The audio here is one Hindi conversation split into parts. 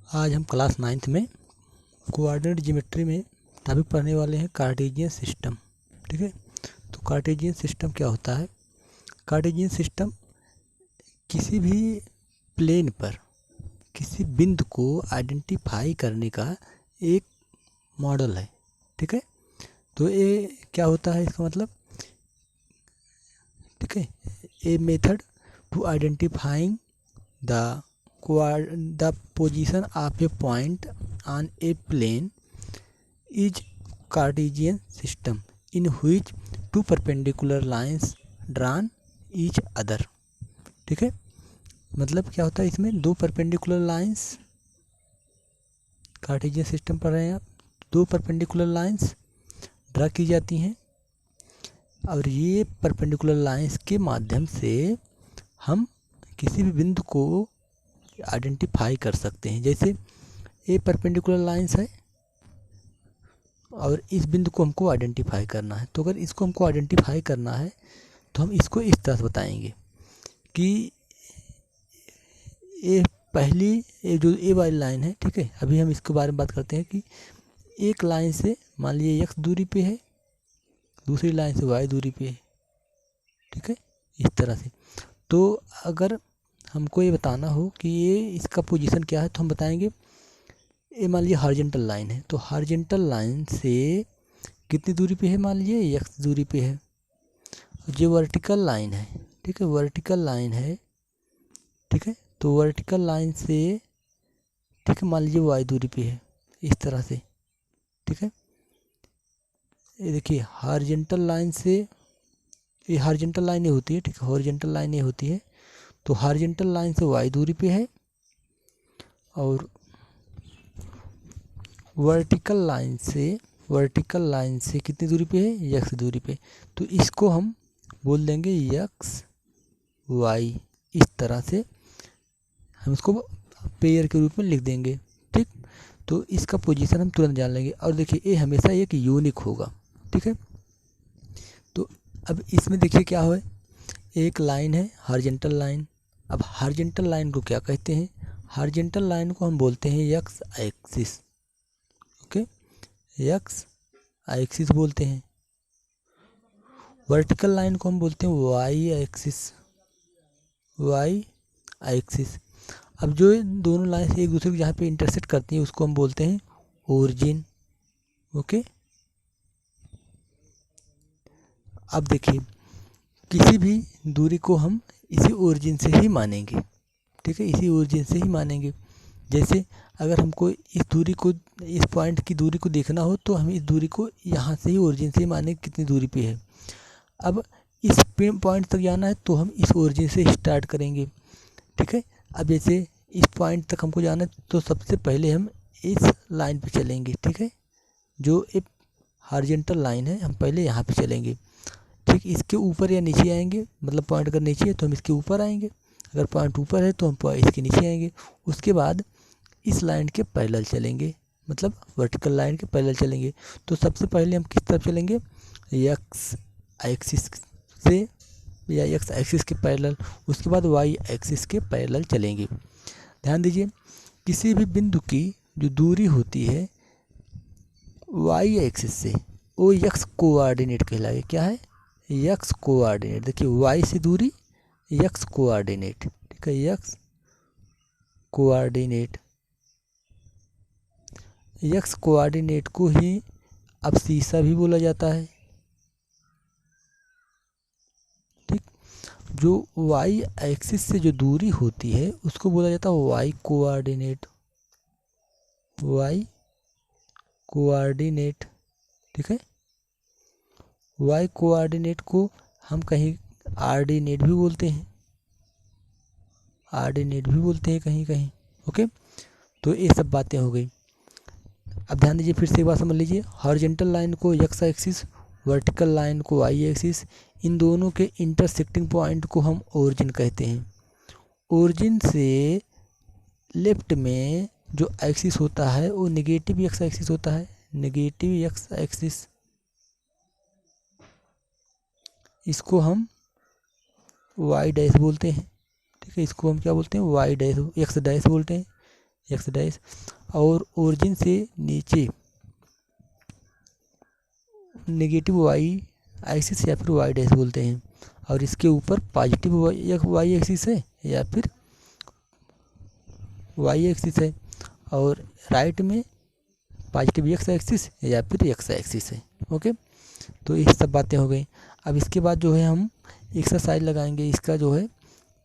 आज हम क्लास 9th में कोऑर्डिनेट ज्योमेट्री में टॉपिक पढ़ने वाले हैं कार्टेशियन सिस्टम। ठीक है, तो कार्टेशियन सिस्टम क्या होता है? कार्टेशियन सिस्टम किसी भी प्लेन पर किसी बिंदु को आइडेंटिफाई करने का एक मॉडल है। ठीक है, तो ये क्या होता है इसका मतलब? ठीक है, a method to identifying the position of a point on a plane is Cartesian system in which two perpendicular lines drawn each other। ठीक है, मतलब क्या होता है इसमें? दो परपेंडिकुलर लाइंस, कार्टेशियन सिस्टम पढ़ रहे हैं आप, दो परपेंडिकुलर लाइंस ड्रा की जाती हैं और ये परपेंडिकुलर लाइंस के माध्यम से हम किसी भी बिंदु को आइडेंटिफाई कर सकते हैं। जैसे ये परपेंडिकुलर लाइंस है और इस बिंदु को हमको आइडेंटिफाई करना है, तो अगर इसको हमको आइडेंटिफाई करना है तो हम इसको इस तरह से बताएंगे कि ये पहली ये जो ए वाली लाइन है, ठीक है, अभी हम इसके बारे में बात करते हैं कि एक लाइन से मान लीजिए x दूरी पे है, दूसरी लाइन से y दूरी पे है। ठीक है, इस तरह से। तो अगर हमको ये बताना हो कि ये इसका पोजीशन क्या है तो हम बताएंगे ये मान लीजिए हॉरिजॉन्टल लाइन है, तो हॉरिजॉन्टल लाइन से कितनी दूरी पे है? मान लीजिए x दूरी पे है। जो वर्टिकल लाइन है, ठीक है, वर्टिकल लाइन है, ठीक है, तो वर्टिकल लाइन से, ठीक है, मान लीजिए y दूरी पे है, इस तरह से। ठीक है, ये देखिए हॉरिजॉन्टल लाइन से, ये हॉरिजॉन्टल लाइन ये होती है, ठीक है, हॉरिजॉन्टल लाइन ये होती है, तो हॉरिजॉन्टल लाइन से y दूरी पे है और वर्टिकल लाइन से कितनी दूरी पे है? x दूरी पे। तो इसको हम बोल देंगे x y, इस तरह से हम इसको पेयर के रूप में लिख देंगे। ठीक, तो इसका पोजीशन हम तुरंत जान लेंगे और देखिए ये हमेशा एक यूनिक होगा। ठीक है, तो अब इसमें देखिए क्या हो, एक लाइन है हॉरिजॉन्टल लाइन। अब हॉरिजॉन्टल लाइन को क्या कहते हैं? हॉरिजॉन्टल लाइन को हम बोलते हैं x axis. Okay, x axis बोलते हैं। वर्टिकल लाइन को हम बोलते हैं y एक्सिस। अब जो दोनों लाइन एक दूसरे को जहाँ पे इंटरसेक्ट करती हैं उसको हम बोलते हैं ओरिजिन। ओके, अब देखिए किसी भी दूरी को हम इसी ओरिजिन से ही मानेंगे। ठीक है, इसी ओरिजिन से ही मानेंगे। जैसे अगर हमको इस दूरी को, इस पॉइंट की दूरी को देखना हो तो हम इस दूरी को यहाँ से ही ओरिजिन से ही मानेंगे कितनी दूरी पे है। अब इस पॉइंट तक जाना है तो हम इस ओरिजिन से स्टार्ट करेंगे। ठीक है, अब जैसे इस पॉइंट तक हमको जाना है तो सबसे पहले हम इस लाइन पे चलेंगे। ठीक है, जो एक हॉरिजॉन्टल लाइन है हम पहले यहाँ पे चलेंगे। ठीक, इसके ऊपर या नीचे आएंगे, मतलब पॉइंट अगर नीचे है तो हम इसके ऊपर आएंगे, अगर पॉइंट ऊपर है तो हम इसके नीचे आएंगे। उसके बाद इस लाइन के पैरेलल चलेंगे, मतलब वर्टिकल लाइन के पैरेलल चलेंगे। तो सबसे पहले हम किस तरफ चलेंगे? x एक्सिस से या x एक्सिस के पैरेलल, उसके बाद y एक्सिस के पैरेलल चलेंगे। ध्यान दीजिए किसी भी बिंदु की जो दूरी होती है y एक्सिस से वो x कोऑर्डिनेट कहलाएगा। क्या है? x coordinate. देखिए y से दूरी x कोऑर्डिनेट। ठीक है, x कोऑर्डिनेट, x कोऑर्डिनेट को ही अब्सीसा भी बोला जाता है। ठीक, जो y एक्सिस से जो दूरी होती है उसको बोला जाता है y कोऑर्डिनेट। y कोऑर्डिनेट, ठीक है, y कोऑर्डिनेट को हम कहीं आर्डिनेट भी बोलते हैं, आर्डिनेट भी बोलते हैं कहीं कहीं। ओके, तो ये सब बातें हो गई। अब ध्यान दीजिए, फिर से एक बार समझ लीजिए, हॉरिजॉन्टल लाइन को x एक्सिस, वर्टिकल लाइन को y एक्सिस, इन दोनों के इंटरसेक्टिंग पॉइंट को हम ओरिजिन कहते हैं। ओरिजिन से लेफ्ट में जो एक्सिस होता है वो नेगेटिव x एक्सिस होता है, नेगेटिव x एक्सिस। इसको हम y डैश बोलते हैं। ठीक है, इसको हम क्या बोलते हैं? y डैश, x डैश बोलते हैं। एक्स डैश, और ओरिजिन से नीचे नेगेटिव वाई एक्सिस या फिर वाई डैश बोलते हैं, और इसके ऊपर पॉजिटिव वाई एक्सिस है या फिर वाई एक्सिस है, और राइट में पॉजिटिव एक्स एक्सिस या फिर एक्स एक्सिस है। ओके, तो ये सब बातें हो गई। अब इसके बाद जो है हम एक्सरसाइज लगाएंगे, इसका जो है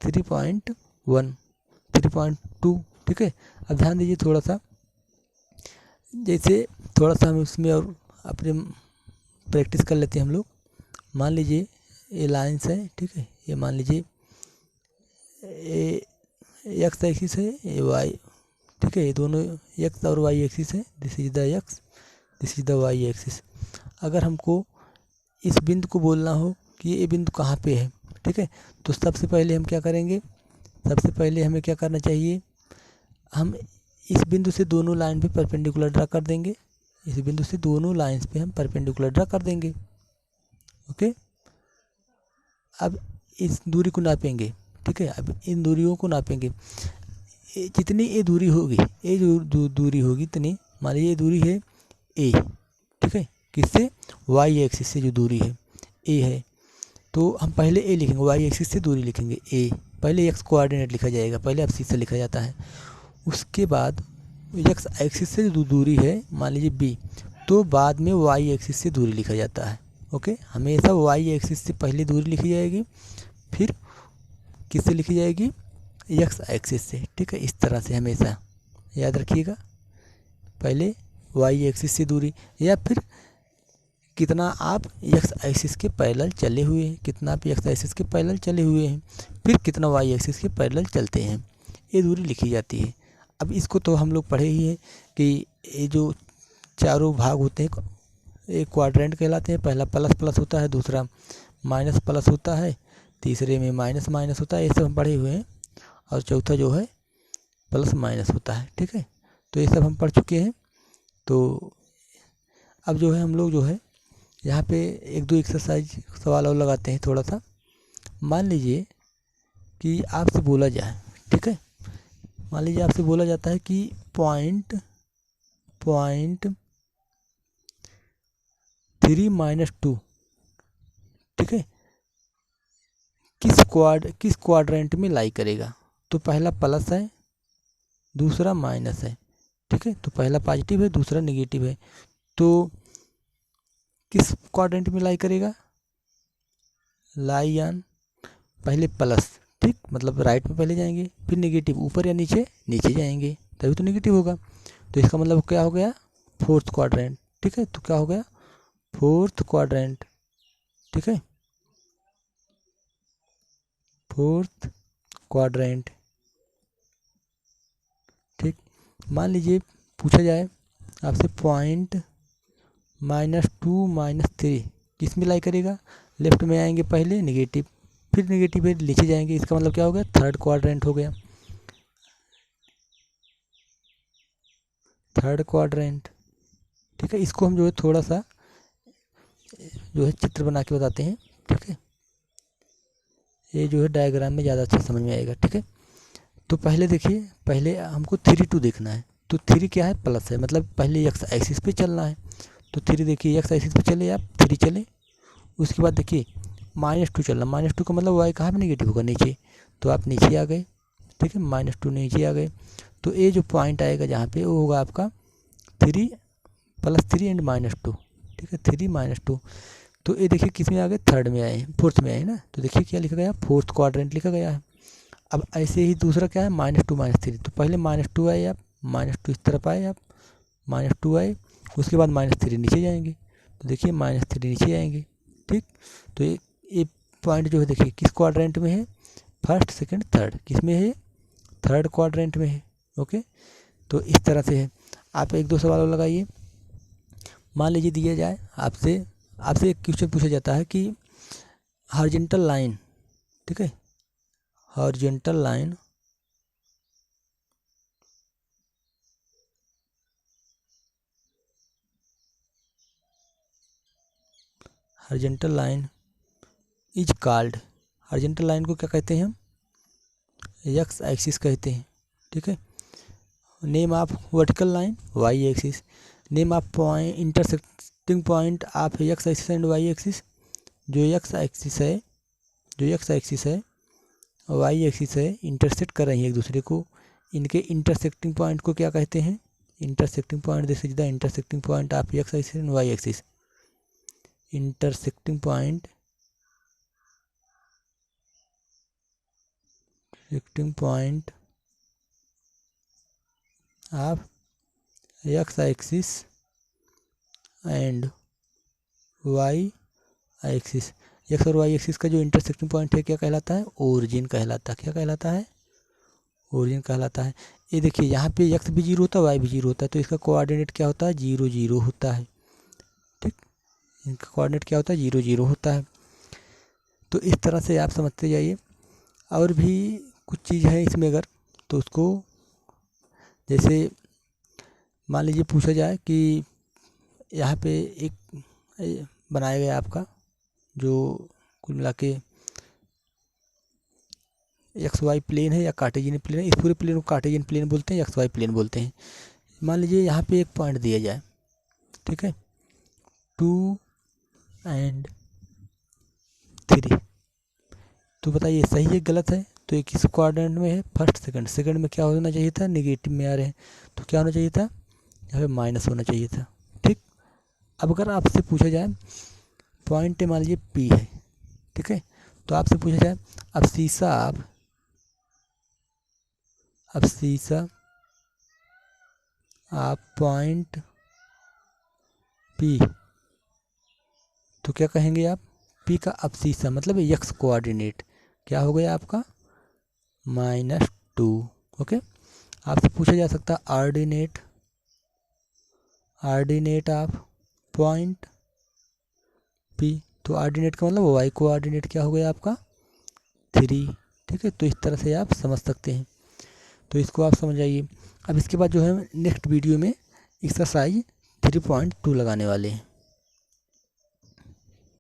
3.1 3.2। ठीक है, अब ध्यान दीजिए थोड़ा सा, जैसे थोड़ा सा हम इसमें और अपने प्रैक्टिस कर लेते हैं हम लोग। मान लीजिए ये लाइन्स है, ठीक है, ये मान लीजिए ये एक्स एक्सिस है, ये वाई, ठीक है, ये दोनों एक्स और वाई एक्सिस है, this is the X, this is the Y axis. अगर हमको इस बिंदु को बोलना हो कि ये बिंदु कहाँ पे है, ठीक है, तो सबसे पहले हम क्या करेंगे, सबसे पहले हमें क्या करना चाहिए, हम इस बिंदु से दोनों लाइन पे परपेंडिकुलर ड्रा कर देंगे, इस बिंदु से दोनों लाइंस पे हम परपेंडिकुलर ड्रा कर देंगे। ओके, अब इस दूरी को नापेंगे, ठीक है, अब इन दूरियों को नापेंगे, जितनी ये दूरी होगी, ये जो दूरी होगी इतनी, मान लीजिए ये दूरी है ए, ठीक है, किससे, वाई एक्सिस से जो दूरी है ए है, तो हम पहले ए लिखेंगे, वाई एक्सिस से दूरी लिखेंगे ए, पहले एक्स कोऑर्डिनेट लिखा जाएगा, पहले एब्सिस से लिखा जाता है, उसके बाद एक्स एक्सिस से जो दूरी है मान लीजिए बी, तो बाद में वाई एक्सिस से दूरी लिखा जाता है। ओके, हमेशा वाई एक्सिस से पहले दूरी लिखी जाएगी, फिर किससे लिखी जाएगी, एक्स एक्सिस से। ठीक है, इस तरह से हमेशा याद रखिएगा, पहले वाई एक्सिस से दूरी, या फिर कितना आप एक्स एक्सिस के पैरेलल चले हुए हैं, कितना आप एक्स एक्सिस के पैरेलल चले हुए हैं, फिर कितना वाई एक्सिस के पैरेलल चलते हैं, ये दूरी लिखी जाती है। अब इसको तो हम लोग पढ़े ही हैं कि ये जो चारों भाग होते हैं एक क्वाड्रेंट कहलाते हैं, पहला प्लस प्लस होता है, दूसरा माइनस प्लस होता है, तीसरे में माइनस माइनस होता है, ये सब हम पढ़े हुए हैं, और चौथा जो है प्लस माइनस होता है। ठीक है, तो ये सब हम पढ़ चुके हैं। तो अब जो है हम लोग जो है यहाँ पे एक दो एक्सरसाइज सवाल और लगाते हैं थोड़ा सा। मान लीजिए कि आपसे बोला जाए, ठीक है, मान लीजिए आपसे बोला जाता है कि पॉइंट 3-2, ठीक है, किस क्वाड्रेंट में लाई करेगा। तो पहला प्लस है, दूसरा माइनस है, ठीक है, तो पहला पॉजिटिव है, दूसरा नेगेटिव है, तो किस क्वाड्रेंट में लाई करेगा, लाई ऑन पहले प्लस, ठीक, मतलब राइट में पहले जाएंगे, फिर नेगेटिव ऊपर या नीचे, नीचे जाएंगे, तभी तो नेगेटिव होगा। तो इसका मतलब क्या हो गया, फोर्थ क्वाड्रेंट। ठीक है, तो क्या हो गया, फोर्थ क्वाड्रेंट। ठीक है, फोर्थ क्वाड्रेंट। ठीक, मान लीजिए पूछा जाए आपसे पॉइंट -2 -3 किस में लाई करेगा, लेफ्ट में आएंगे पहले नेगेटिव, फिर नेगेटिव है नीचे जाएंगे, इसका मतलब क्या हो गया, थर्ड क्वाड्रेंट हो गया, थर्ड क्वाड्रेंट। ठीक है, इसको हम जो है थोड़ा सा जो है चित्र बना के बताते हैं। ठीक है, ये जो है डायग्राम में ज़्यादा अच्छा समझ में आएगा। ठीक है, तो पहले देखिए, पहले हमको 3-2 देखना है, तो 3 क्या है, प्लस है, मतलब पहले एक्स एक्सिस पे चलना है, तो 3 देखिए एक्स एक्सिस पे चले आप, 3 चले, उसके बाद देखिए -2 चलना, -2 का मतलब वाई कहाँ पे नेगेटिव होगा, नीचे, तो आप नीचे आ गए। ठीक है, -2 नीचे आ गए, तो ये जो पॉइंट आएगा जहाँ पे वो होगा आपका 3 + 3 एंड -2। ठीक है, 3 -2, तो ये देखिए किस में आ गए, थर्ड में आए, फोर्थ में आए ना, तो देखिए क्या लिखा गया, फोर्थ क्वाड्रेंट लिखा गया है। अब ऐसे ही दूसरा क्या है, -2 -3, तो पहले -2 आए आप, -2 इस तरफ आए आप, -2 आए, उसके बाद -3 नीचे जाएंगे, तो देखिए -3 नीचे आएंगे। ठीक, तो ये पॉइंट जो है देखिए किस क्वाड्रेंट में है, फर्स्ट सेकंड थर्ड, किस में है, थर्ड क्वाड्रेंट में है। ओके, तो इस तरह से है। आप एक दो सवाल और लगाइए। मान लीजिए दिया जाए आपसे एक क्वेश्चन पूछा जाता है कि हॉरिजॉन्टल लाइन, ठीक है, horizontal line horizontal line is called, horizontal line को क्या कहते हैं हम, एक्स एक्सिस कहते हैं। ठीक है, name of vertical line Y axis, name of point intersecting point of X axis and Y axis, जो एक्स एक्सिस है वाई एक्सिस है इंटरसेक्ट कर रही है एक दूसरे को, इनके इंटरसेक्टिंग पॉइंट को क्या कहते हैं, intersecting point, this is the intersecting point of X axis and Y axis, intersecting point of X axis and Y axis, X और वाई एक्सिस का जो इंटरसेक्टिंग पॉइंट है क्या कहलाता है, ओरिजिन कहलाता है। क्या कहलाता है, ओरिजिन कहलाता है। ये देखिए यहाँ पे एक्स भी जीरो होता है, वाई भी जीरो होता है, तो इसका कोऑर्डिनेट क्या होता है, 0 0 होता है। ठीक, इनका कोऑर्डिनेट क्या होता है, 0 0 होता है। तो इस तरह से आप समझते जाइए। और भी कुछ चीज़ है इसमें अगर, तो उसको जैसे मान लीजिए पूछा जाए कि यहाँ पे एक बनाया गया आपका जो कुल मिला के एक्स वाई प्लेन है या कार्टेशियन प्लेन है, इस पूरे प्लेन को कार्टेशियन प्लेन बोलते हैं, एक्स वाई प्लेन बोलते हैं। मान लीजिए यहाँ पे एक पॉइंट दिया जाए, ठीक है, 2 और 3, तो बताइए सही है गलत है। तो ये किस कोऑर्डिनेट में है, फर्स्ट सेकंड, सेकंड में क्या होना चाहिए था, नेगेटिव में आ रहे हैं, तो क्या होना चाहिए था, यहाँ पे माइनस होना चाहिए था। ठीक, अब अगर आपसे पूछा जाए पॉइंट मान लीजिए पी है, ठीक है, तो आपसे पूछा जाए अब शीशा आप पॉइंट पी, तो क्या कहेंगे आप, पी का अब शीशा मतलब एक्स कोऑर्डिनेट क्या हो गया आपका, -2। ओके, आपसे पूछा जा सकता है आर्डिनेट ऑफ पॉइंट पी, तो आर्डिनेट का मतलब वाई कोऑर्डिनेट क्या हो गया आपका 3। ठीक है, तो इस तरह से आप समझ सकते हैं, तो इसको आप समझ आइए। अब इसके बाद जो है नेक्स्ट वीडियो में एक्सरसाइज 3.2 लगाने वाले हैं।